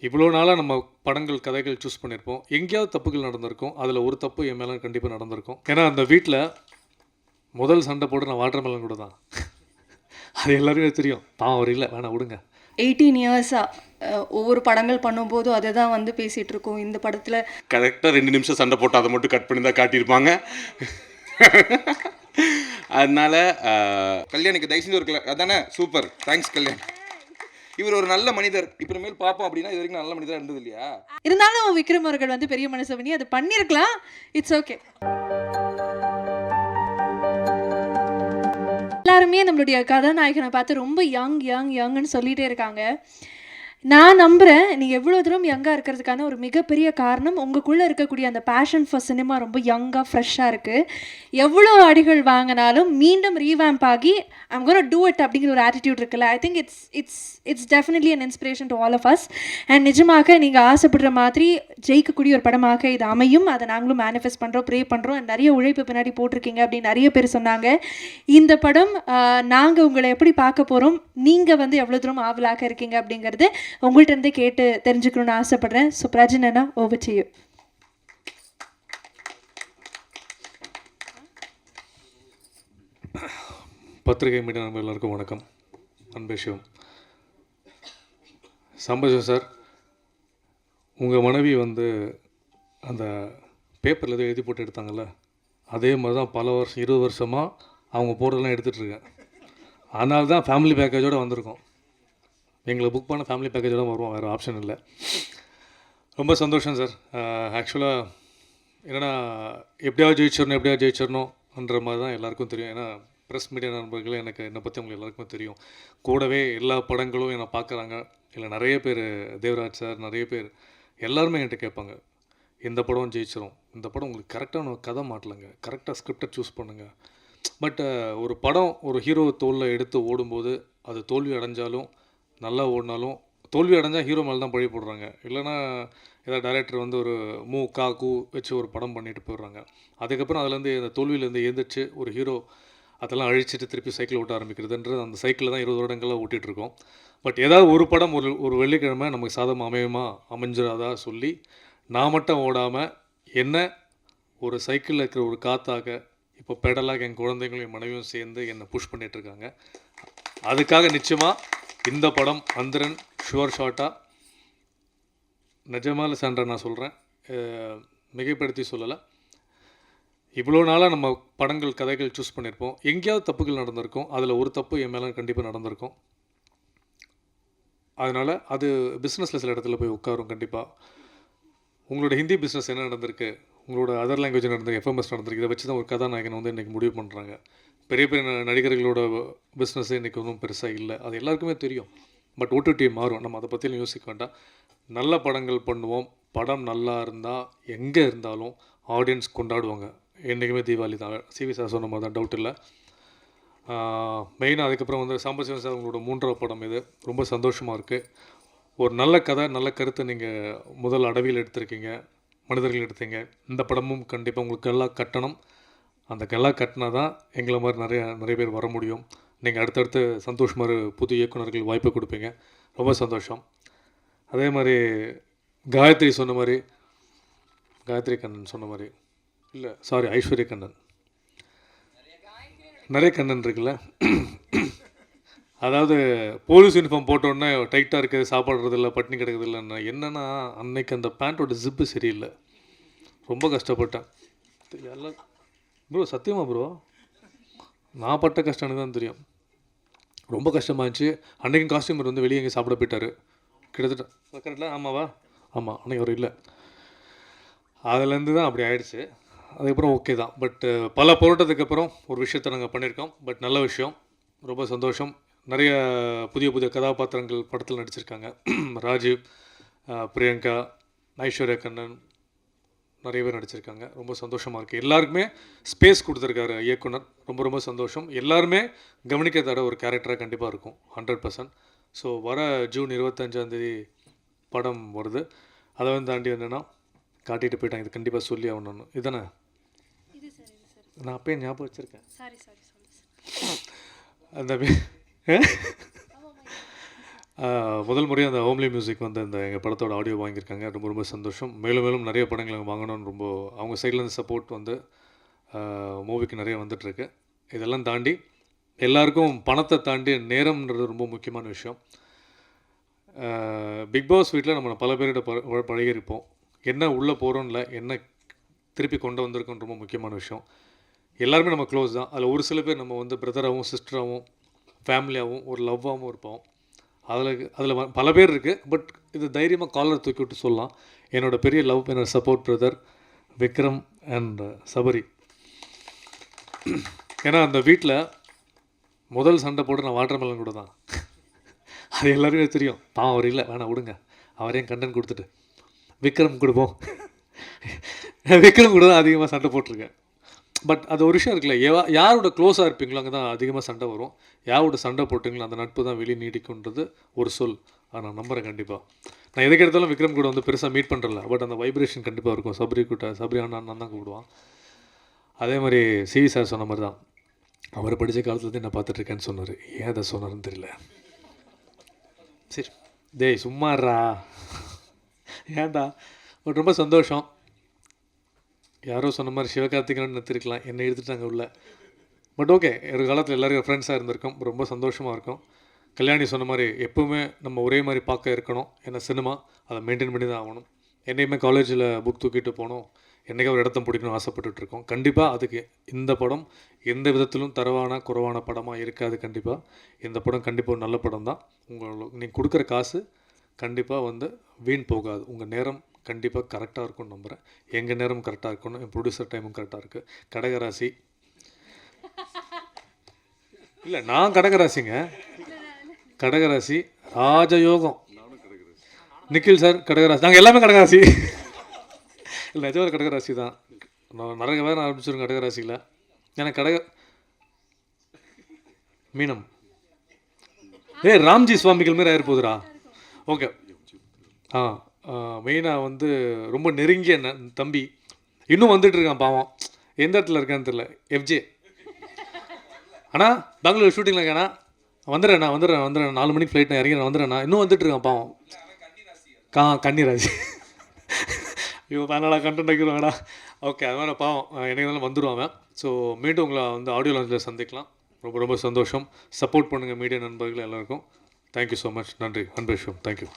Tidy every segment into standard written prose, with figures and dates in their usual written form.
இவ்வளோ நாளாக நம்ம படங்கள் கதைகள் சூஸ் பண்ணியிருப்போம். எங்கேயாவது தப்புகள் நடந்திருக்கும். அதில் ஒரு தப்பு என் மேலே கண்டிப்பாக நடந்திருக்கும். ஏன்னா அந்த வீட்டில் முதல் சண்டை போட்டு நான் வாட்டர் மெலன் கூட தான். அது எல்லாருமே தெரியும். பாவம் அவர் இல்லை, வேணாம் விடுங்க. 18 இயர்ஸாக ஒவ்வொரு படங்கள் பண்ணும்போதும் அதை தான் வந்து பேசிகிட்டு இருக்கோம். இந்த படத்தில் கரெக்டாக 2 நிமிஷம் சண்டை போட்டு அதை மட்டும் கட் பண்ணி தான் காட்டியிருப்பாங்க. அதனால கல்யாணுக்கு தயவு செஞ்சு ஒரு அதானே சூப்பர், தேங்க்ஸ் கல்யாண். இவர் ஒரு நல்ல மனிதர். இப்புறமேல் பார்ப்போம் அப்படின்னா இது வரைக்கும் நல்ல மனிதராக இருந்தது இல்லையா? இருந்தாலும் விக்ரம் அவர்கள் வந்து பெரிய மனசு பண்ணி அதை பண்ணியிருக்கலாம். It's okay. எல்லாருமே நம்மளுடைய கதாநாயகனை பார்த்து ரொம்ப யங்னு சொல்லிகிட்டே இருக்காங்க. நான் நம்புகிறேன் நீங்கள் எவ்வளோ தூரம் யங்காக இருக்கிறதுக்கான ஒரு மிகப்பெரிய காரணம் உங்களுக்குள்ளே இருக்கக்கூடிய அந்த பேஷன் ஃபார் சினிமா ரொம்ப யங்காக ஃப்ரெஷ்ஷாக இருக்குது. எவ்வளோ அடிகள் வாங்கினாலும் மீண்டும் ரீவேம்ப் ஆகி ஐம் கோனா டூ இட் அப்படிங்கிற ஒரு ஆட்டிடியூட் இருக்குல்ல. I think it's definitely an inspiration to all of us. And நிஜமாக நீங்கள் ஆசைப்படுற மாதிரி ஜெயிக்கக்கூடிய ஒரு படமாக இது அமையும். அதை நாங்களும் மேனிஃபெஸ்ட் பண்ணுறோம், ப்ரே பண்ணுறோம். நிறைய உழைப்பு பின்னாடி போட்டிருக்கீங்க அப்படின்னு நிறைய பேர் சொன்னாங்க. இந்த படம் நாங்கள் உங்களை எப்படி பார்க்க போகிறோம், நீங்கள் வந்து எவ்வளோ தூரம் ஆவலாக இருக்கீங்க அப்படிங்கிறது உங்கள்கிட்ட இருந்து கேட்டு தெரிஞ்சுக்கணும்னு ஆசைப்படுறேன். ஸோ பிரஜனா, ஓவர் டு யூ. பத்திரிகை மீடியா நண்பர்கள் எல்லாருக்கும் வணக்கம். அன்பே சிவம். சம்பசிவம் சார், உங்கள் மனைவி வந்து அந்த பேப்பரில் எதோ எழுதி போட்டு எடுத்தாங்கல்ல, அதே மாதிரி தான் பல வருஷம் 20 வருஷமாக அவங்க போகிறதெல்லாம் எடுத்துகிட்ருக்கேன். அதனால தான் ஃபேமிலி பேக்கேஜோடு வந்திருக்கோம். எங்களை புக் பண்ண ஃபேமிலி பேக்கேஜோட வருவோம், வேறு ஆப்ஷன் இல்லை. ரொம்ப சந்தோஷம் சார். ஆக்சுவலாக என்னென்னா எப்படியாவது ஜெயிச்சிடணுன்ற மாதிரி தான் எல்லாருக்கும் தெரியும். ஏன்னா ப்ரெஸ் மீடியா நண்பர்கள் எனக்கு என்னை பற்றி உங்களுக்கு எல்லாருக்குமே தெரியும். கூடவே எல்லா படங்களும் என்னை பார்க்குறாங்க. இல்லை நிறைய பேர், தேவராஜ் சார், நிறைய பேர் எல்லாருமே என்கிட்ட கேட்பாங்க, இந்த படம் ஜெயிச்சிடும், இந்த படம் உங்களுக்கு கரெக்டான கதை மாட்டலைங்க, கரெக்டாக ஸ்கிரிப்டை சூஸ் பண்ணுங்கள். பட் ஒரு படம் ஒரு ஹீரோ தோளில் எடுத்து ஓடும்போது அது தோல்வி அடைஞ்சாலும் நல்லா ஓடினாலும், தோல்வி அடைஞ்சால் ஹீரோ மேலே தான் பழி போடுறாங்க. இல்லைனா ஏதாவது டைரக்டர் வந்து ஒரு கூ வச்சு ஒரு படம் பண்ணிட்டு போயிடுறாங்க. அதுக்கப்புறம் அதுலேருந்து அந்த தோல்வியிலேருந்து எழுந்திரிச்சு ஒரு ஹீரோ அதெல்லாம் அழிச்சிட்டு திருப்பி சைக்கிள் ஓட்ட ஆரம்பிக்கிறதுன்றது அந்த சைக்கிளில் தான் 20 வருடங்களாக ஓட்டிகிட்ருக்கோம். பட் ஏதாவது ஒரு படம் ஒரு வெள்ளிக்கிழமை நமக்கு சாதகம் அமைஞ்சிடாதா சொல்லி நான் மட்டும் ஓடாமல் என்ன ஒரு சைக்கிளில் இருக்கிற ஒரு காற்றாக இப்போ பெடலாக என் குழந்தைங்களும் என் மனைவியும் சேர்ந்து என்னை புஷ் பண்ணிகிட்ருக்காங்க. அதுக்காக நிச்சயமாக இந்த படம் அந்தரன் ஷுவர் ஷாட்டாக நிஜமால சான்ற நான் சொல்கிறேன், மிகைப்படுத்தி சொல்லலை. இவ்வளோ நாளாக நம்ம படங்கள் கதைகள் சூஸ் பண்ணியிருப்போம். எங்கேயாவது தப்புகள் நடந்திருக்கும். அதில் ஒரு தப்பு என் மேலே கண்டிப்பாக நடந்திருக்கும். அதனால் அது பிஸ்னஸில் சில இடத்துல போய் உட்காரும். கண்டிப்பாக உங்களோட ஹிந்தி பிஸ்னஸ் என்ன நடந்திருக்கு, உங்களோட அதர் லாங்குவேஜ் நடந்திருக்கு, எஃப்எம்எஸ் நடந்திருக்கு, இதை வச்சு தான் ஒரு கதாநாயகனை வந்து இன்றைக்கி முடிவு பண்ணுறாங்க. பெரிய பெரிய நடிகர்களோட பிஸ்னஸ் இன்றைக்கி ஒன்றும் பெருசாக இல்லை, அது எல்லாருக்குமே தெரியும். பட் ஓடிடி மாறும், நம்ம அதை பற்றியும் யோசிக்க வேண்டாம். நல்ல படங்கள் பண்ணுவோம். படம் நல்லா இருந்தால் எங்கே இருந்தாலும் ஆடியன்ஸ் கொண்டாடுவாங்க. என்றைக்குமே தீபாவளி தான். சிவி சார் சொன்ன மாதிரி தான், டவுட் இல்லை. மெயினாக அதுக்கப்புறம் வந்து சாம்பசிவன் சார் உங்களோட 3வது படம் இது. ரொம்ப சந்தோஷமாக இருக்குது. ஒரு நல்ல கதை, நல்ல கருத்தை நீங்கள் முதல் அடவியில் எடுத்திருக்கீங்க, மனிதர்கள் எடுத்தீங்க. இந்த படமும் கண்டிப்பாக உங்களுக்கு எல்லாம் கட்டணும். அந்த கெல்லாம் கட்டினா தான் எங்களை மாதிரி நிறைய பேர் வர முடியும். நீங்கள் அடுத்தடுத்து சந்தோஷ் மாதிரி புது இயக்குநர்கள் வாய்ப்பு கொடுப்பீங்க. ரொம்ப சந்தோஷம். அதே மாதிரி காயத்ரி சொன்ன மாதிரி, காயத்ரி கண்ணன் சொன்ன மாதிரி, இல்லை சாரி ஐஸ்வர்யா கண்ணன், நிறைய கண்ணன் இருக்குல்ல. அதாவது போலீஸ் யூனிஃபார்ம் போட்டோடனே டைட்டாக இருக்குது, சாப்பிட்றது இல்லை, பட்டினி கிடக்குது இல்லைன்னா என்னென்னா அன்னைக்கு அந்த பேண்ட்டோட ஜிப்பு சரியில்லை, ரொம்ப கஷ்டப்பட்டேன். எல்லாம் ப்ரோ சத்தியமா ப்ரோ, நான் பட்ட கஷ்டம் எனக்கு தான் தெரியும். ரொம்ப கஷ்டமாகிடுச்சு. அன்றைக்கும் காஸ்டியூமர் வந்து வெளியே எங்கே சாப்பிட போயிட்டார் கிட்டத்தட்ட. கரெக்டில் ஆமாவா? ஆமாம், அன்றைக்கி அவர் இல்லை. அதுலேருந்து தான் அப்படி ஆயிடுச்சு. அதுக்கப்புறம் ஓகே தான். பட்டு பல போராட்டத்துக்கப்புறம் ஒரு விஷயத்தை நாங்கள் பண்ணியிருக்கோம். பட் நல்ல விஷயம், ரொம்ப சந்தோஷம். நிறைய புதிய புதிய கதாபாத்திரங்கள் படத்தில் நடிச்சிருக்காங்க. ராஜீவ், பிரியங்கா, ஐஸ்வர்யா கண்ணன், நிறைய பேர் நடிச்சிருக்காங்க. ரொம்ப சந்தோஷமாக இருக்குது. எல்லாருக்குமே ஸ்பேஸ் கொடுத்துருக்காரு இயக்குனர். ரொம்ப ரொம்ப சந்தோஷம். எல்லாருமே கவனிக்க தர ஒரு கேரக்டராக கண்டிப்பாக இருக்கும் 100%. ஸோ வர ஜூன் 25 படம் வருது. அதை வந்து தாண்டி என்னென்னா காட்டிட்டு போயிட்டாங்க. இது கண்டிப்பாக சொல்லி ஆகணும்னு. இதுதானே நான் அப்பயே ஞாபகம் வச்சுருக்கேன். அந்த முதல் முறையாக அந்த ஹோம்லி மியூசிக் வந்து இந்த எங்கள் படத்தோட ஆடியோ வாங்கியிருக்காங்க. ரொம்ப ரொம்ப சந்தோஷம். மேலும் மேலும் நிறைய படங்கள் அவங்க வாங்கணும்னு ரொம்ப அவங்க சைட்லேருந்து சப்போர்ட் வந்து மூவிக்கு நிறைய வந்துட்டுருக்கு. இதெல்லாம் தாண்டி எல்லாருக்கும் பணத்தை தாண்டி நேரம்ன்றது ரொம்ப முக்கியமான விஷயம். பிக் பாஸ் வீட்டில் நம்ம பல பேர்கிட்ட பழகிருப்போம். என்ன உள்ளே போகிறோம் இல்லை, என்ன திருப்பி கொண்டு வந்திருக்கோன்னு ரொம்ப முக்கியமான விஷயம். எல்லாருமே நம்ம க்ளோஸ் தான். அதில் ஒரு சில பேர் நம்ம வந்து பிரதராகவும் சிஸ்டராகவும் ஃபேமிலியாகவும் ஒரு லவ்வாகவும் இருப்போம். அதில் பல பேர் இருக்குது. பட் இது தைரியமாக காலர் தூக்கி விட்டு சொல்லலாம். என்னோடய பெரிய லவ், என்னோடய support brother Vikram and Sabari. ஏன்னா அந்த வீட்டில் முதல் சண்டை போட்டு நான் வாட்டர் மெலன் கூட தான். அது எல்லாருமே தெரியும். பாவம் அவர் இல்லை, வேணாம் விடுங்க, அவரையும் கண்டென்ட் கொடுத்துட்டு விக்ரம் கொடுப்போம். விக்ரம் கூட தான் அதிகமாக சண்டை போட்டிருக்கேன். பட் அது ஒரு விஷயம் இருக்குல்ல, யாரோட க்ளோஸாக இருப்பீங்களோ அங்கே தான் அதிகமாக சண்டை வரும். யாரோட சண்டை போட்டிங்களோ அந்த நட்பு தான் வெளியே நீடிக்குன்றது ஒரு சொல். அதை நான் நம்புகிறேன். கண்டிப்பாக நான் எதுக்கு எடுத்தாலும் விக்ரம் கூட வந்து பெருசாக மீட் பண்ணுறல, பட் அந்த வைப்ரேஷன் கண்டிப்பாக இருக்கும். சபரி அண்ணன் தான் கூப்பிடுவான். அதே மாதிரி சிவி சார் சொன்ன மாதிரி தான், அவர் படித்த காலத்துலேருந்து என்ன பார்த்துட்ருக்கேன்னு சொன்னார். ஏன் அதை சொன்னார்னு தெரியல. சரி டேய் சும்மாறா, ஏன்டா. பட் ரொம்ப சந்தோஷம். யாரோ சொன்ன மாதிரி சிவகார்த்திகேயன் நிறுத்திருக்கலாம், என்னை எடுத்துட்டாங்க உள்ள. பட் ஓகே, ஒரு காலத்தில் எல்லோரும் ஃப்ரெண்ட்ஸாக இருந்திருக்கோம். ரொம்ப சந்தோஷமாக இருக்கும். கல்யாணி சொன்ன மாதிரி எப்போவுமே நம்ம ஒரே மாதிரி பார்க்க இருக்கணும். ஏன்னா சினிமா அதை மெயின்டைன் பண்ணி தான் ஆகணும். என்னையுமே காலேஜில் புக் தூக்கிட்டு போகணும், என்றைக்கு ஒரு இடத்த பிடிக்கணும் ஆசைப்பட்டுருக்கோம். கண்டிப்பாக அதுக்கு இந்த படம் எந்த விதத்திலும் குறைவான படமாக இருக்காது. கண்டிப்பாக இந்த படம் கண்டிப்பாக ஒரு நல்ல படம் தான். நீங்கள் கொடுக்குற காசு கண்டிப்பாக வந்து வீண் போகாது. உங்கள் நேரம் கண்டிப்பாக கரெக்டாக இருக்கும்னு நம்புகிறேன். எங்கள் நேரம் கரெக்டாக இருக்கணும், என் ப்ரொடியூசர் டைமும் கரெக்டாக இருக்குது. கடகராசி இல்லை, நான் கடகராசிங்க. கடகராசி ராஜயோகம். நிக்கில் சார் கடகராசி, நாங்கள் எல்லாமே கடகராசி. இல்லை நிஜமாக கடகராசி தான். நான் நிறைய வேறு ஆரம்பிச்சிருக்கேன் கடகராசியில். எனக்கு மீனம் ராம்ஜி சுவாமிகள் மாரி ஆயிருப்போதுரா. ஓகே. மெயினாக வந்து ரொம்ப நெருங்கிய தம்பி இன்னும் வந்துட்டு இருக்கான். பாவம் எந்த இடத்துல இருக்கான்னு தெரியல. FJ அண்ணா பெங்களூர் ஷூட்டிங்கில் இருக்காண்ணா, வந்துடுறேன் 4 மணிக்கு ஃப்ளைட், நான் இறங்கிறேன், வந்துடுறேண்ணா. இன்னும் வந்துட்டு இருக்கான் பாவம். கன்னிராசி. ஐயோ அதனால் கண்டென்ட் வைக்கிறோங்கடா. ஓகே, அது மாதிரி பாவம் எனக்கு தான் வந்துடுவாங்க. ஸோ மீண்டும் உங்களை வந்து ஆடியோ லான்ச்சில் சந்திக்கலாம். ரொம்ப ரொம்ப சந்தோஷம். சப்போர்ட் பண்ணுங்கள் மீடியா நண்பர்கள் எல்லாருக்கும். Thank you so much. நன்றி. அன்பேஷம். தேங்க்யூ.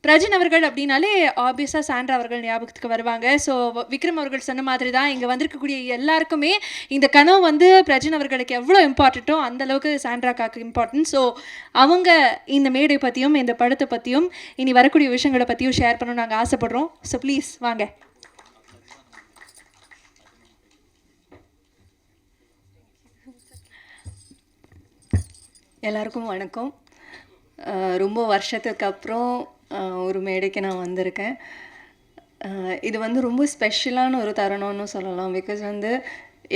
பிரஜன் அவர்கள் அப்படின்னாலே ஆப்வியஸாக சாண்ட்ரா அவர்கள் ஞாபகத்துக்கு வருவாங்க. ஸோ விக்ரம் அவர்கள் சொன்ன மாதிரி தான் இங்கே வந்திருக்கக்கூடிய எல்லாருக்குமே இந்த கனவு வந்து பிரஜன் அவர்களுக்கு எவ்வளோ இம்பார்ட்டண்ட்டோ அந்தளவுக்கு சாண்ட்ராக்காக்கு இம்பார்ட்டன்ட். ஸோ அவங்க இந்த மேடை பற்றியும் இந்த படத்தை பற்றியும் இனி வரக்கூடிய விஷயங்களை பற்றியும் ஷேர் பண்ணணும்னு நாங்கள் ஆசைப்படுறோம். ஸோ ப்ளீஸ் வாங்க. எல்லாருக்கும் வணக்கம். ரொம்ப வருஷத்துக்கு அப்புறம் ஒரு மேடைக்கு நான் வந்திருக்கேன். இது வந்து ரொம்ப ஸ்பெஷலான ஒரு தருணம்னு சொல்லலாம். பிகாஸ் வந்து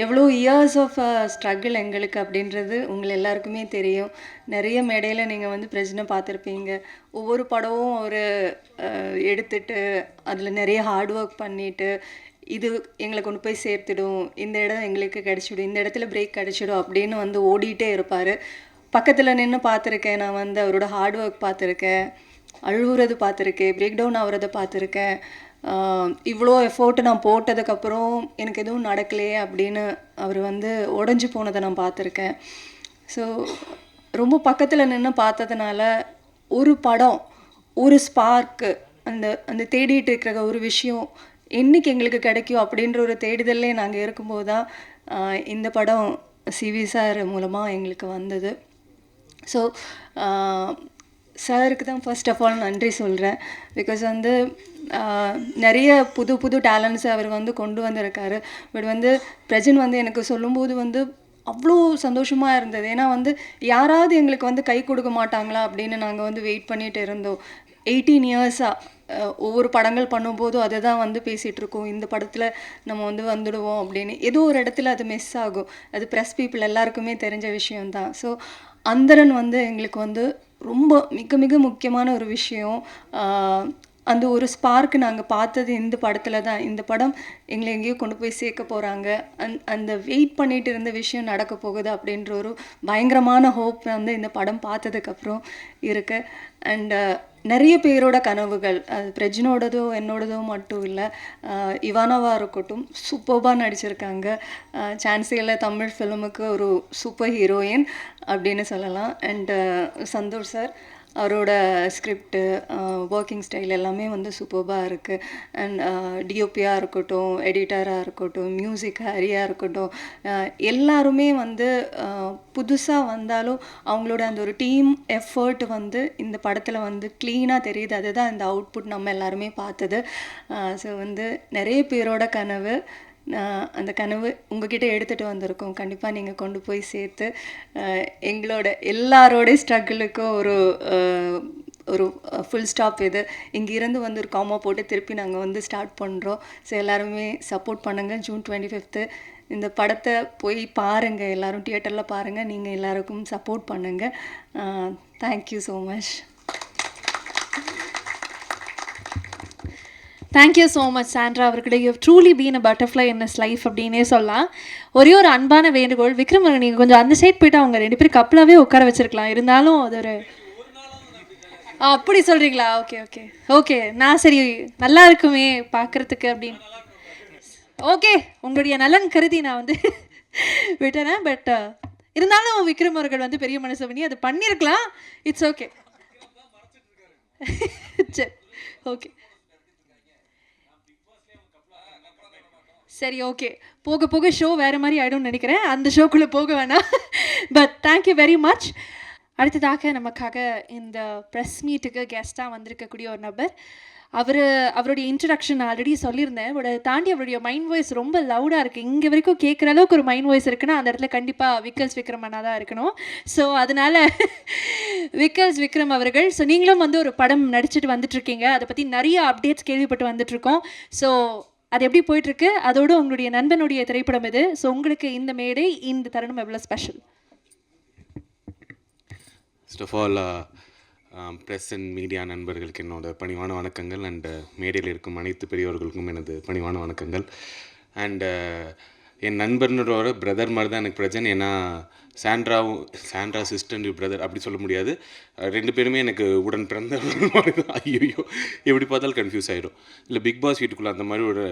எவ்வளோ இயர்ஸ் ஆஃப் ஸ்ட்ரகிள் எங்களுக்கு அப்படின்றது உங்கள் எல்லாருக்குமே தெரியும். நிறைய மேடையில் நீங்கள் வந்து பிரச்சனை பார்த்துருப்பீங்க. ஒவ்வொரு படமும் ஒரு எடுத்துட்டு அதில் நிறைய ஹார்ட் ஒர்க் பண்ணிவிட்டு இது எங்களை கொண்டு போய் சேர்த்துடும், இந்த இடம் எங்களுக்கு கிடச்சிடும், இந்த இடத்துல பிரேக் கிடச்சிடும் அப்படின்னு வந்து ஓடிட்டே இருப்பார். பக்கத்தில் நின்று பார்த்துருக்கேன். நான் வந்து அவரோட ஹார்ட் ஒர்க் பார்த்துருக்கேன், அழுகுறது பார்த்துருக்கேன், பிரேக் டவுன் ஆகுறதை பார்த்துருக்கேன். இவ்வளோ எஃபோர்ட்டு நான் போட்டதுக்கப்புறம் எனக்கு எதுவும் நடக்கலையே அப்படின்னு அவர் வந்து உடஞ்சி போனதை நான் பார்த்துருக்கேன். ஸோ ரொம்ப பக்கத்தில் நின்று பார்த்ததுனால ஒரு படம், ஒரு ஸ்பார்க்கு, அந்த தேடிட்டு இருக்கிற ஒரு விஷயம் என்றைக்கு எங்களுக்கு கிடைக்கும் அப்படின்ற ஒரு தேடுதல்லே நாங்கள் இருக்கும்போது தான் இந்த படம் சிவி சார் மூலமாக எங்களுக்கு வந்தது. ஸோ சாருக்கு தான் ஃபர்ஸ்ட் ஆஃப் ஆல் நன்றி சொல்கிறேன். பிகாஸ் வந்து நிறைய புது டேலண்ட்ஸை அவர் வந்து கொண்டு வந்திருக்காரு. பட் வந்து பிரஜன் வந்து எனக்கு சொல்லும்போது வந்து அவ்வளோ சந்தோஷமாக இருந்தது. ஏன்னா வந்து யாராவது எங்களுக்கு வந்து கை கொடுக்க மாட்டாங்களா அப்படின்னு நாங்கள் வந்து வெயிட் பண்ணிகிட்டு இருந்தோம். 18 இயர்ஸாக ஒவ்வொரு படங்கள் பண்ணும்போதும் அதை தான் வந்து பேசிகிட்ருக்கோம். இந்த படத்தில் நம்ம வந்து வந்துடுவோம் அப்படின்னு. ஏதோ ஒரு இடத்துல அது மிஸ் ஆகும். அது ப்ரெஸ் பீப்புள் எல்லாருக்குமே தெரிஞ்ச விஷயம்தான். ஸோ அந்தரன் வந்து எங்களுக்கு வந்து ரொம்ப மிக மிக முக்கியமான ஒரு விஷயம். அந்த ஒரு ஸ்பார்க் நாங்கள் பார்த்தது இந்த படத்தில் தான். இந்த படம் எங்களை எங்கேயோ கொண்டு போய் சேர்க்க போகிறாங்க, அந்த வெயிட் பண்ணிட்டு இருந்த விஷயம் நடக்க போகுது அப்படின்ற ஒரு பயங்கரமான ஹோப் வந்து இந்த படம் பார்த்ததுக்கப்புறம் இருக்கு. அண்டு நிறைய பேரோட கனவுகள், அது பிரஜினோடதோ என்னோடதோ மட்டும் இல்லை, இவானாவாக இருக்கட்டும் சூப்பர்பாக நடிச்சிருக்காங்க. சான்ஸே இல்லை, தமிழ் ஃபிலிமுக்கு ஒரு சூப்பர் ஹீரோயின் அப்படின்னு சொல்லலாம். அண்டு சந்தோஷ் சார், அவரோட ஸ்கிரிப்டு, ஒர்க்கிங் ஸ்டைல் எல்லாமே வந்து சூப்பர்பாக இருக்குது. அண்ட் டிஓபியாக இருக்கட்டும், எடிட்டராக இருக்கட்டும், மியூசிக் ஹரியாக இருக்கட்டும், எல்லாருமே வந்து புதுசாக வந்தாலும் அவங்களோட அந்த ஒரு டீம் எஃபர்ட் வந்து இந்த படத்தில் வந்து க்ளீனாக தெரியுது. அதுதான் இந்த அவுட்புட் நம்ம எல்லாருமே பார்த்தது. ஸோ வந்து நிறைய பேரோட கனவு, அந்த கனவு உங்ககிட்ட எடுத்துகிட்டு வந்திருக்கோம். கண்டிப்பாக நீங்கள் கொண்டு போய் சேர்த்து எங்களோட எல்லாரோடைய ஸ்ட்ரகிளுக்கும் ஒரு ஃபுல் ஸ்டாப் இது. இங்கேருந்து வந்து ஒரு காமா போட்டு திருப்பி நாங்கள் வந்து ஸ்டார்ட் பண்ணுறோம். ஸோ எல்லாருமே சப்போர்ட் பண்ணுங்கள். June 25 இந்த படத்தை போய் பாருங்கள், எல்லோரும் தியேட்டரில் பாருங்கள். நீங்கள் எல்லாருக்கும் சப்போர்ட் பண்ணுங்கள். Thank you so much. Thank you so much Sandra அவர்களே. You truly been a butterfly in his life அப்படின்னே சொல்லலாம். ஒரே ஒரு அன்பான வேண்டுகோள், விக்ரம் நீங்கள் கொஞ்சம் அந்த சைட் போய்ட்டு அவங்க 2 பேரும் கப்பலாகவே உட்கார வச்சுருக்கலாம். இருந்தாலும் அது ஒரு அப்படி சொல்கிறீங்களா? ஓகே ஓகே ஓகே, நான் சரி நல்லா இருக்குமே பார்க்குறதுக்கு அப்படின்னு. ஓகே, உங்களுடைய நலன் கருதி நான் வந்து விட்டுறேன். பட் இருந்தாலும் விக்ரம் அவர்கள் வந்து பெரிய மனசு பண்ணி அது பண்ணியிருக்கலாம். It's okay. சரி ஓகே சரி ஓகே, போக போக ஷோ வேறு மாதிரி ஆகிடும்னு நினைக்கிறேன். அந்த ஷோக்குள்ளே போக வேணாம். But thank you very much. அடுத்ததாக நமக்காக இந்த ப்ரெஸ் மீட்டுக்கு கெஸ்ட்டாக வந்திருக்கக்கூடிய ஒரு நபர். அவருடைய இன்ட்ரடக்ஷன் ஆல்ரெடி சொல்லியிருந்தேன். பட் அதை தாண்டி அவருடைய மைண்ட் வாய்ஸ் ரொம்ப லவுடாக இருக்குது. இங்கே வரைக்கும் கேட்குற அளவுக்கு ஒரு மைண்ட் வாய்ஸ் இருக்குன்னா அந்த இடத்துல கண்டிப்பாக விக்ரம் அண்ணா தான் இருக்கணும். ஸோ அதனால் விக்ரம் அவர்கள், ஸோ நீங்களும் வந்து ஒரு படம் நடிச்சுட்டு வந்துட்டுருக்கீங்க. அதை பற்றி நிறைய அப்டேட்ஸ் கேள்விப்பட்டு வந்துட்டுருக்கோம். ஸோ அது எப்படி போயிட்டுருக்கு? அதோடு உங்களுடைய நண்பனுடைய திரைப்படம் இது. ஸோ உங்களுக்கு இந்த மேடை, இந்த தருணம் எவ்வளோ special? First of all press and media நண்பர்களுக்கு என்னோட பணிவான வணக்கங்கள். அண்டு மேடையில் இருக்கும் அனைத்து பெரியவர்களுக்கும் எனது பணிவான வணக்கங்கள். அண்டு என் நண்பனோட பிரதர் மாதிரி தான் எனக்கு பிரச்சனை. ஏன்னா சாண்ட்ரா சிஸ்டர் பிரதர் அப்படி சொல்ல முடியாது. 2 பேருமே எனக்கு உடன் பிறந்த மாதிரி தான். ஐயோ எப்படி பார்த்தாலும் கன்ஃபியூஸ் ஆகிடும். இல்லை பிக் பாஸ் வீட்டுக்குள்ளே அந்த மாதிரி ஒரு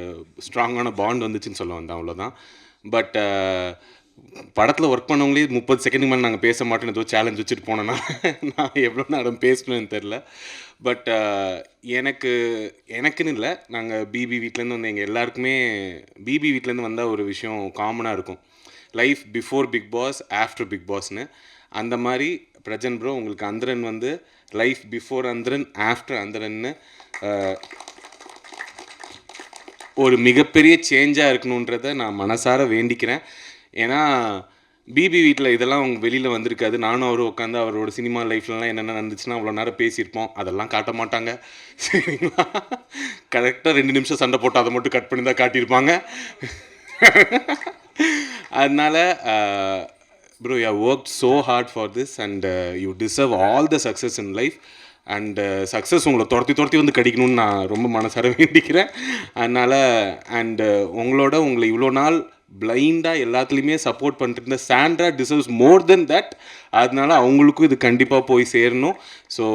ஸ்ட்ராங்கான பாண்ட் வந்துச்சுன்னு சொல்ல வந்தேன், அவ்வளோதான். பட் படத்தில் ஒர்க் பண்ணவங்களே 30 செகண்டுக்கு மேலே நாங்கள் பேச மாட்டோன்னு ஏதோ சேலஞ்ச் வச்சுட்டு போனேன்னா நான் எவ்வளோ நேரம் பேசணும்னு தெரில. பட் எனக்குன்னு இல்லை, நாங்கள் பிபி வீட்டிலேருந்து வந்து எங்கள் எல்லாருக்குமே பிபி வீட்டிலேருந்து வந்தால் ஒரு விஷயம் காமனாக இருக்கும். Life before Bigg Boss, after Bigg பாஸ்னு. அந்த மாதிரி பிரஜன் ப்ரோ உங்களுக்கு அந்தரன் வந்து லைஃப் பிஃபோர் அந்தரன், ஆஃப்டர் அந்தரன்னு ஒரு மிகப்பெரிய சேஞ்சாக இருக்கணுன்றதை நான் மனசார வேண்டிக்கிறேன். ஏன்னா பிபி வீட்டில் இதெல்லாம் அவங்க வெளியில் வந்திருக்காது. நானும் அவரும் உட்காந்து அவரோட சினிமா லைஃப்லலாம் என்னென்ன நடந்துச்சுன்னா அவ்வளோ நேரம் பேசியிருப்போம். அதெல்லாம் காட்ட மாட்டாங்க, சரிங்களா? கரெக்டாக 2 நிமிஷம் சண்டை போட்டு அதை மட்டும் கட் பண்ணி தான் காட்டியிருப்பாங்க. அதனால் bro, you have worked so hard for this and you deserve all the success in life. And success உங்களை துரத்தி வந்து கிடைக்கணும்னு நான் ரொம்ப மனசார வேண்டிக்கிறேன். அதனால் உங்களை இவ்வளோ நாள் பிளைண்டாக எல்லாத்துலேயுமே சப்போர்ட் பண்ணிட்டு இருந்த Sandra deserves more then that. அதனால அவங்களுக்கும் இது கண்டிப்பாக போய் சேரணும். ஸோ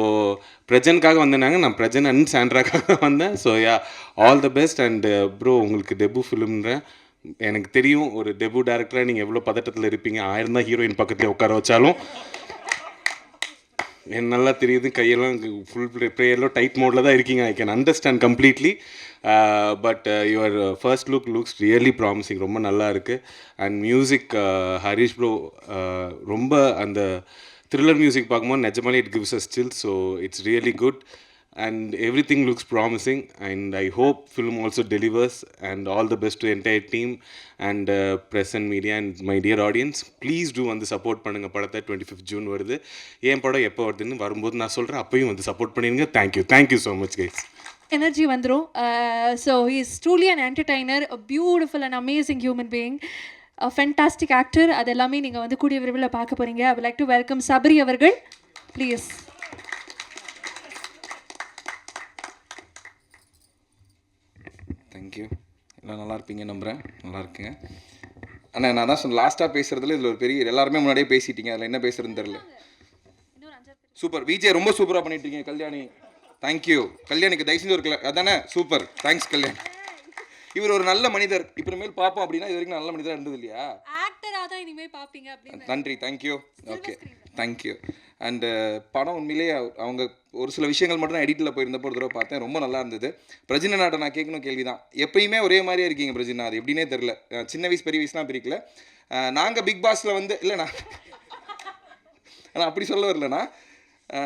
பிரஜனுக்காக வந்தேனாங்க, நான் பிரஜன் அண்ட் சாண்ட்ராக்காக வந்தேன். So all the best. And bro, உங்களுக்கு டெபு ஃபிலிம்ன்றேன். எனக்கு தெரியும் ஒரு டெபு டேரக்டராக நீங்கள் எவ்வளோ பதட்டத்தில் இருப்பீங்க. 1000 தான் ஹீரோயின் பக்கத்துலேயே உட்கார வச்சாலும் எனக்கு நல்லா தெரியுது. கையெல்லாம் ஃபுல் ப்ரேயரில் டைட் மோடில் தான் இருக்கீங்க. I can understand completely. But your first looks really promising. ரொம்ப நல்லா இருக்குது. அண்ட் மியூசிக், ஹரிஷ் ப்ரோ ரொம்ப அந்த த்ரில்லர் மியூசிக் பார்க்கும்போது நிஜமாலே it gives a still. So it's really good and everything looks promising, and I hope film also delivers. And all the best to the entire team and press and media and my dear audience. Please do வந்து support பண்ணுங்கள் படத்தை. 25th June வருது. ஏன் படம் எப்போ வருதுன்னு வரும்போது நான் சொல்கிறேன், அப்பையும் வந்து சப்போர்ட் பண்ணிடுங்க. Thank you so much guys. Energy வந்துடும். So he is truly an entertainer, a beautiful and amazing human being, a fantastic actor. அது எல்லாமே நீங்கள் வந்து கூடிய விரைவில் பார்க்க போகிறீங்க. I would like to welcome Sabari அவர்கள், ப்ளீஸ். தேங்க்யூ. எல்லாம் நல்லா இருப்பீங்க நம்புகிறேன். நல்லா இருக்குங்க. அண்ணா நான் தான் சொன்ன லாஸ்ட்டாக பேசுகிறதுல இதில் ஒரு பெரிய எல்லாருமே முன்னாடியே பேசிட்டீங்க. அதில் என்ன பேசுகிறதுன்னு தெரில. சூப்பர் விஜய், ரொம்ப சூப்பராக பண்ணிட்டீங்க. கல்யாணி தேங்க்யூ. கல்யாணிக்கு தயவு செஞ்சு ஒரு அதானே சூப்பர். தேங்க்ஸ் கல்யாணி. இவர் ஒரு நல்ல மனிதர். இப்புறமேல் பார்ப்போம் அப்படின்னா இது வரைக்கும் நல்ல மனிதராக இருந்தது இல்லையா? ஆக்டரா தான் இனிமே பாப்பீங்க அப்படின்னு. நன்றி. தேங்க்யூ. Okay thank you. அண்டு படம் உண்மையிலேயே அவங்க ஒரு சில விஷயங்கள் மட்டும் நான் எடிட்டில் போயிருந்தப்போ ஒரு தடவை பார்த்தேன். ரொம்ப நல்லா இருந்தது. பிரஜினா நாட்டை நான் கேட்கணும் கேள்வி தான். எப்பயுமே ஒரே மாதிரியே இருக்கீங்க பிரஜினா, அது எப்படின்னே தெரில. சின்ன வயசு பெரிய வயசுலாம் பிரிக்கல. நாங்கள் பிக் பாஸில் வந்து இல்லைண்ணா ஆனால் அப்படி சொல்ல வரலண்ணா.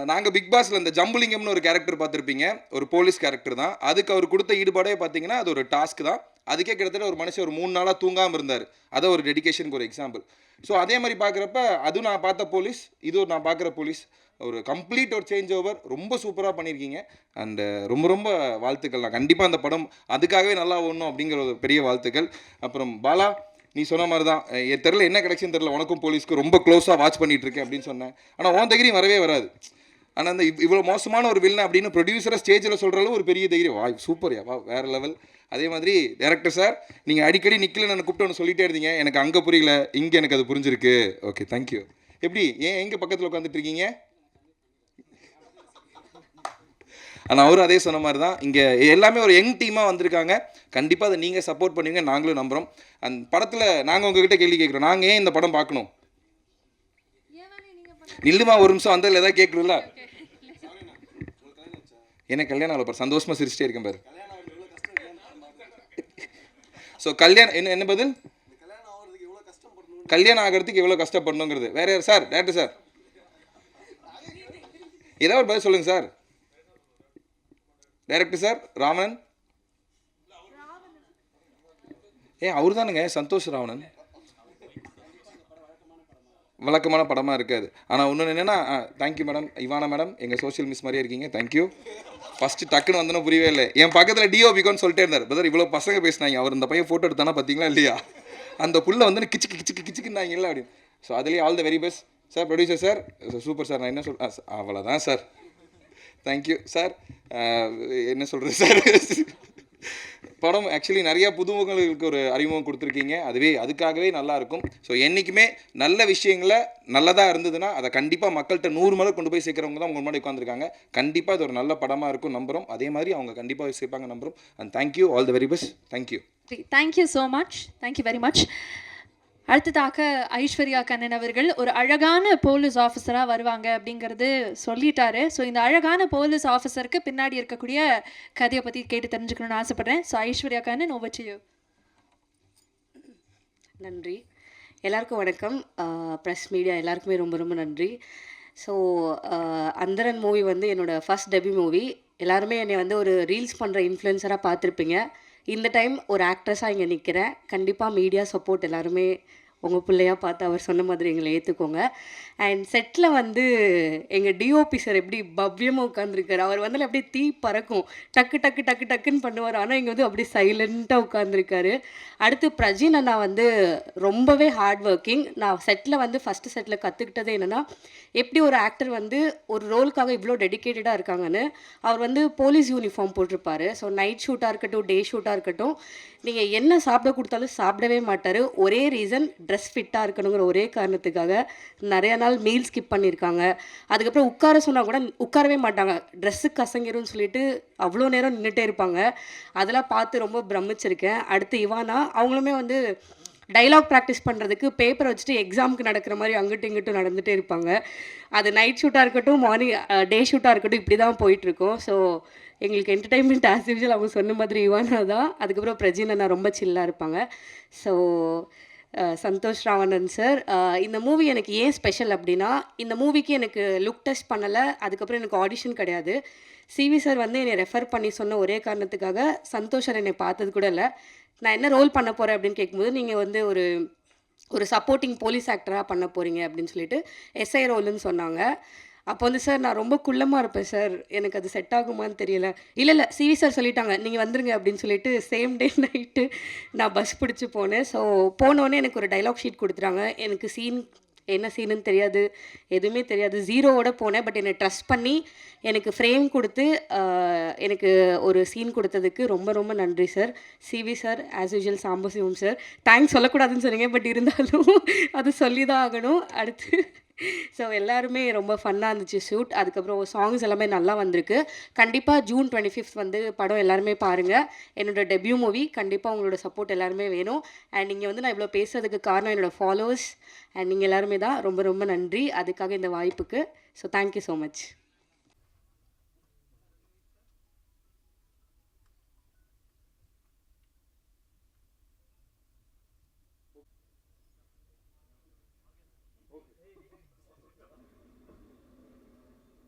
நாங்கள் பிக் பாஸில் இந்த ஜம்புலிங்கம்னு ஒரு கேரக்டர் பார்த்துருப்பீங்க. ஒரு போலீஸ் கேரக்டர் தான். அதுக்கு அவர் கொடுத்த ஈடுபாடே பார்த்தீங்கன்னா அது ஒரு டாஸ்க் தான். அதுக்கே கிட்டத்தட்ட ஒரு மனுஷன் ஒரு 3 நாளாக தூங்காமல் இருந்தார். அதை ஒரு டெடிகேஷனுக்கு ஒரு எக்ஸாம்பிள். ஸோ அதே மாதிரி பார்க்குறப்ப அதுவும் நான் பார்த்த போலீஸ், இது ஒரு நான் பார்க்குற போலீஸ், ஒரு கம்ப்ளீட் ஒரு சேஞ்ச் ஓவர். ரொம்ப சூப்பராக பண்ணியிருக்கீங்க. அண்டு ரொம்ப ரொம்ப வாழ்த்துக்கள். நான் கண்டிப்பாக அந்த படம் அதுக்காகவே நல்லா ஓடணும் அப்படிங்கிற ஒரு பெரிய வாழ்த்துக்கள். அப்புறம் பாலா, நீ சொன்ன மாதிரி தான். என் தெரில என்ன கிடைச்சுன்னு தெரில, உனக்கும் போலீஸ்க்கு ரொம்ப க்ளோஸாக வாட்ச் பண்ணிகிட்டு இருக்கேன் அப்படின்னு சொன்னேன். ஆனால் உன் தைரியம் வரவே வராது. ஆனால் அந்த இவ்வளோ மோசமான ஒரு வில்லன் அப்படின்னு ப்ரொடியூசரை ஸ்டேஜில் சொல்கிறாலும் ஒரு பெரிய தைரியம். வா சூப்பர் யா, வா வேறு லெவல். அதே மாதிரி டேரக்டர் சார், நீங்கள் அடிக்கடி நிக்கல நான் கூப்பிட்டு ஒன்று சொல்லிட்டே இருந்தீங்க. எனக்கு அங்கே புரியல, இங்கே எனக்கு அது புரிஞ்சிருக்கு. Okay thank you. எப்படி எங்கே பக்கத்தில் உட்காந்துட்டு இருக்கீங்க? ஆனால் அவரும் அதே சொன்ன மாதிரி தான். இங்கே எல்லாமே ஒரு யங் டீமாக வந்திருக்காங்க. கண்டிப்பாக அதை நீங்கள் சப்போர்ட் பண்ணுவீங்க, நாங்களும் நம்புகிறோம். அந்த படத்தில் நாங்கள் உங்ககிட்ட கேள்வி கேட்குறோம். நாங்கள் ஏன் இந்த படம் பார்க்கணும்? நில்லுமா ஒரு நிமிஷம், வந்ததில் ஏதாவது கேட்கணும்ல. எனக்கு கல்யாணம் ஆகல பாரு, சந்தோஷமாக சிரிச்சிட்டே இருக்கேன் பாரு. ஸோ கல்யாணம் என்ன பதில்? கல்யாணம் ஆகிறதுக்கு எவ்வளோ கஷ்டப்படணுங்கிறது வேற யார் சார்? டேரக்டர் சார் ஏதாவது ஒரு பதில் சொல்லுங்கள் சார். Director sir Ravanan. அவர் தானுங்க சந்தோஷ் ராவணன். வழக்கமான படமாக இருக்காது. ஆனால் இன்னொன்று என்னென்னா, தேங்க்யூ மேடம், இவானா மேடம், எங்கள் சோஷியல் மிஸ் மாதிரியே இருக்கீங்க. தேங்க்யூ. ஃபஸ்ட்டு டக்குன்னு வந்தோன்னு புரியவே இல்லை. என் பக்கத்தில் டிஓபிக்கோன்னு சொல்லிட்டே இருந்தார். பிரதர் இவ்வளோ பசங்க பேசினாங்க, அவர் இந்த பையன் ஃபோட்டோ எடுத்தானா பார்த்தீங்களா இல்லையா? அந்த புள்ள வந்து கிச்சுக்கு கிச்சுக்கு கிச்சுக்குன்னாங்கல்ல அப்படின்னு. ஸோ அதுலேயே all the very best sir. Producer sir super sir. நான் என்ன அவ்வளோதான் சார். Thank you sir. என்ன சொல்கிறது சார், படம் ஆக்சுவலி நிறையா புதுமுகங்களுக்கு ஒரு அறிமுகம் கொடுத்துருக்கீங்க. அதுக்காகவே நல்லாயிருக்கும். ஸோ என்றைக்குமே நல்ல விஷயங்களை நல்லதாக இருந்ததுன்னா அதை கண்டிப்பாக மக்கள்கிட்ட 100 முறை கொண்டு போய் சேர்க்குறவங்க தான் உங்கள் முன்னாடி உட்காந்துருக்காங்க. கண்டிப்பாக அது ஒரு நல்ல படமாக இருக்கும் நம்புகிறோம். அதே மாதிரி அவங்க கண்டிப்பாக சேர்ப்பாங்க நம்புகிறோம். And thank you, all the very best. Thank you. Thank you so much. Thank you very much. அடுத்ததாக ஐஸ்வர்யா கண்ணன் அவர்கள் ஒரு அழகான போலீஸ் ஆஃபீஸராக வருவாங்க அப்படிங்கிறது சொல்லிட்டாரு. ஸோ இந்த அழகான போலீஸ் ஆஃபீஸருக்கு பின்னாடி இருக்கக்கூடிய கதையை பற்றி கேட்டு தெரிஞ்சுக்கணும்னு ஆசைப்பட்றேன். So Aishwarya Kannan, over to you. நன்றி. எல்லாருக்கும் வணக்கம். ப்ரெஸ் மீடியா எல்லாருக்குமே ரொம்ப ரொம்ப நன்றி. ஸோ அந்தரன் மூவி வந்து என்னோடய ஃபஸ்ட் டெபியூ மூவி. எல்லாருமே என்னை வந்து ஒரு ரீல்ஸ் பண்ணுற இன்ஃப்ளூயன்சராக பார்த்துருப்பீங்க. இந்த டைம் ஒரு ஆக்ட்ரஸாக இங்கே நிற்கிறேன். கண்டிப்பாக மீடியா சப்போர்ட் எல்லாருமே உங்கள் பிள்ளையாக பார்த்து அவர் சொன்ன மாதிரி எங்களை ஏற்றுக்கோங்க. அண்ட் செட்டில் வந்து எங்கள் டிஓபி சார் எப்படி பவ்யமாக உட்காந்துருக்காரு. அவர் வந்து அப்படியே தீ பறக்கும், டக்கு டக்கு டக்கு டக்குன்னு பண்ணுவார். ஆனால் இங்கே வந்து அப்படியே சைலண்ட்டாக உட்காந்துருக்காரு. அடுத்து பிரஜின் அண்ணா வந்து ரொம்பவே ஹார்ட் ஒர்க்கிங். நான் செட்டில் வந்து ஃபஸ்ட்டு செட்டில் கற்றுக்கிட்டது என்னென்னா, எப்படி ஒரு ஆக்டர் வந்து ஒரு ரோலுக்காக இவ்வளோ டெடிக்கேட்டடாக இருக்காங்கன்னு. அவர் வந்து போலீஸ் யூனிஃபார்ம் போட்டிருப்பாரு. ஸோ நைட் ஷூட்டாக இருக்கட்டும், டே ஷூட்டாக இருக்கட்டும், நீங்கள் என்ன சாப்பிட கொடுத்தாலும் சாப்பிடவே மாட்டார். ஒரே ரீசன், ட்ரெஸ் ஃபிட்டாக இருக்கணுங்கிற ஒரே காரணத்துக்காக நிறையா நாள் மீல் ஸ்கிப் பண்ணியிருக்காங்க. அதுக்கப்புறம் உட்கார சொன்னால் கூட உட்காரவே மாட்டாங்க, ட்ரெஸ்ஸு கசங்கிரும்னு சொல்லிட்டு அவ்வளோ நேரம் நின்றுட்டே இருப்பாங்க. அதெல்லாம் பார்த்து ரொம்ப பிரமிச்சிருக்கேன். அடுத்து இவானா, அவங்களுமே வந்து டைலாக் ப்ராக்டிஸ் பண்ணுறதுக்கு பேப்பர் வச்சுட்டு எக்ஸாமுக்கு நடக்கிற மாதிரி அங்கிட்டும் இங்கிட்டும் நடந்துகிட்டே இருப்பாங்க. அது நைட் ஷூட்டாக இருக்கட்டும், மார்னிங் டே ஷூட்டாக இருக்கட்டும், இப்படி தான் போயிட்டுருக்கோம். ஸோ எங்களுக்கு என்டர்டைன்மெண்ட் ஆஸ் யூஷுவல் அவங்க சொன்ன மாதிரி இவானா தான். அதுக்கப்புறம் பிரஜின் அண்ணா ரொம்ப சில்லாக இருப்பாங்க. ஸோ சந்தோஷ் ராவணன் சார், இந்த மூவி எனக்கு ஏன் ஸ்பெஷல் அப்படின்னா, இந்த மூவிக்கு எனக்கு லுக் டெஸ்ட் பண்ணலை, அதுக்கப்புறம் எனக்கு ஆடிஷன் கிடையாது. சிவி சார் வந்து என்னை ரெஃபர் பண்ணி சொன்ன ஒரே காரணத்துக்காக சந்தோஷ் சார் என்னை பார்த்தது கூட இல்லை. நான் என்ன ரோல் பண்ண போகிறேன் அப்படின்னு கேட்கும்போது, நீங்கள் வந்து ஒரு சப்போர்ட்டிங் போலீஸ் ஆக்டராக பண்ண போகிறீங்க அப்படின்னு சொல்லிட்டு எஸ்ஐ ரோலுன்னு சொன்னாங்க. அப்போ வந்து சார் நான் ரொம்ப குள்ளமாக இருப்பேன் சார், எனக்கு அது செட் ஆகுமான்னு தெரியல. இல்லை சிவி சார் சொல்லிட்டாங்க நீங்கள் வந்துருங்க அப்படின்னு சொல்லிட்டு சேம் டே நைட்டு நான் பஸ் பிடிச்சி போனேன். ஸோ போனோடனே எனக்கு ஒரு டைலாக் ஷீட் கொடுத்துட்டாங்க. எனக்கு சீன் என்ன சீனுன்னு தெரியாது, எதுவுமே தெரியாது. ஜீரோவோட போனேன். பட் என்னை ட்ரஸ்ட் பண்ணி எனக்கு ஃப்ரேம் கொடுத்து எனக்கு ஒரு சீன் கொடுத்ததுக்கு ரொம்ப ரொம்ப நன்றி sir. CV sir, as usual Sambasivam sir. Thanks சொல்லக்கூடாதுன்னு சொன்னீங்க, பட் இருந்தாலும் அது சொல்லி தான் ஆகணும். அடுத்து ஸோ எல்லாருமே ரொம்ப ஃபன்னாக இருந்துச்சு ஷூட். அதுக்கப்புறம் சாங்ஸ் எல்லாமே நல்லா வந்திருக்கு. கண்டிப்பாக ஜூன் 25 வந்து படம் எல்லாருமே பாருங்கள். என்னோடய டெபியூ மூவி. கண்டிப்பாக உங்களோட சப்போர்ட் எல்லாருமே வேணும். அண்ட் இங்கே வந்து நான் இவ்வளோ பேசுறதுக்கு காரணம் என்னோடய ஃபாலோவர்ஸ் அண்ட் நீங்கள் எல்லாருமே தான். ரொம்ப ரொம்ப நன்றி அதுக்காக, இந்த வாய்ப்புக்கு. So thank you so much.